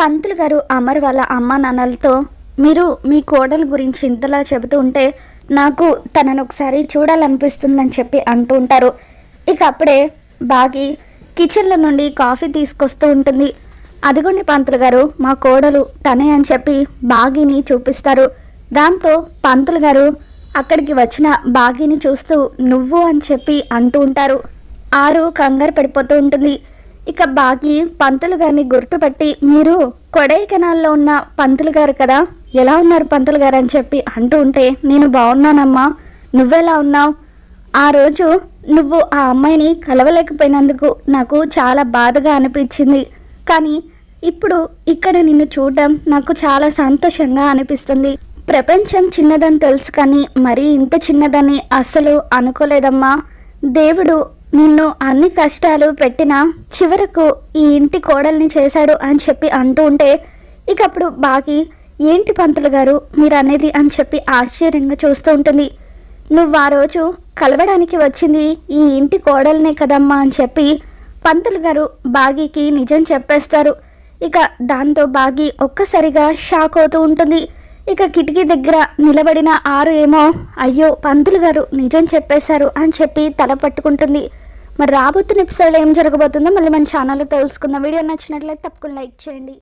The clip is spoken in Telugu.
పంతులు గారు అమర్ వాళ్ళ అమ్మా నాన్నలతో మీరు మీ కోడలు గురించి ఇంతలా చెబుతూ ఉంటే నాకు తనను ఒకసారి చూడాలనిపిస్తుందని చెప్పి అంటూ ఉంటారు. ఇక అప్పుడే బాగి కిచెన్లో నుండి కాఫీ తీసుకొస్తూ ఉంటుంది. అదిగోండి పంతులు గారు, మా కోడలు తనే అని చెప్పి బాగిని చూపిస్తారు. దాంతో పంతులు గారు అక్కడికి వచ్చిన బాగిని చూస్తూ నువ్వు అని చెప్పి అంటూ ఉంటారు. ఆరు కంగారు పడిపోతూ ఉంటుంది. ఇక బాగి పంతులు గారిని గుర్తుపట్టి మీరు కొడైకెనాల్లో ఉన్న పంతులు గారు కదా, ఎలా ఉన్నారు పంతులు గారు అని చెప్పి అంటూ ఉంటే నేను బాగున్నానమ్మా, నువ్వెలా ఉన్నావు? ఆ రోజు నువ్వు ఆ అమ్మాయిని కలవలేకపోయినందుకు నాకు చాలా బాధగా అనిపించింది, కానీ ఇప్పుడు ఇక్కడ నిన్ను చూడడం నాకు చాలా సంతోషంగా అనిపిస్తుంది. ప్రపంచం చిన్నదని తెలుసు కానీ మరీ ఇంత చిన్నదని అస్సలు అనుకోలేదమ్మా. దేవుడు నిన్ను అన్ని కష్టాలు పెట్టినా చివరకు ఈ ఇంటి కోడల్ని చేశాడు అని చెప్పి అంటూ ఉంటే ఇక అప్పుడు బాగి ఏంటి పంతులు గారు మీరు అనేది అని చెప్పి ఆశ్చర్యంగా చూస్తూ ఉంటుంది. నువ్వు ఆ రోజు కలవడానికి వచ్చింది ఈ ఇంటి కోడల్నే కదమ్మా అని చెప్పి పంతులు గారు బాగికి నిజం చెప్పేస్తారు. ఇక దాంతో బాగి ఒక్కసారిగా షాక్ అవుతూ ఉంటుంది. ఇక కిటికీ దగ్గర నిలబడిన ఆరు ఏమో అయ్యో పంతులు గారు నిజం చెప్పేశారు అని చెప్పి తల పట్టుకుంటుంది. మరి రాబోతున్న ఎపిసోడ్లో ఏం జరగబోతుందో మళ్ళీ మన ఛానల్లో తెలుసుకుందాం. వీడియో నచ్చినట్లయితే తప్పకుండా లైక్ చేయండి.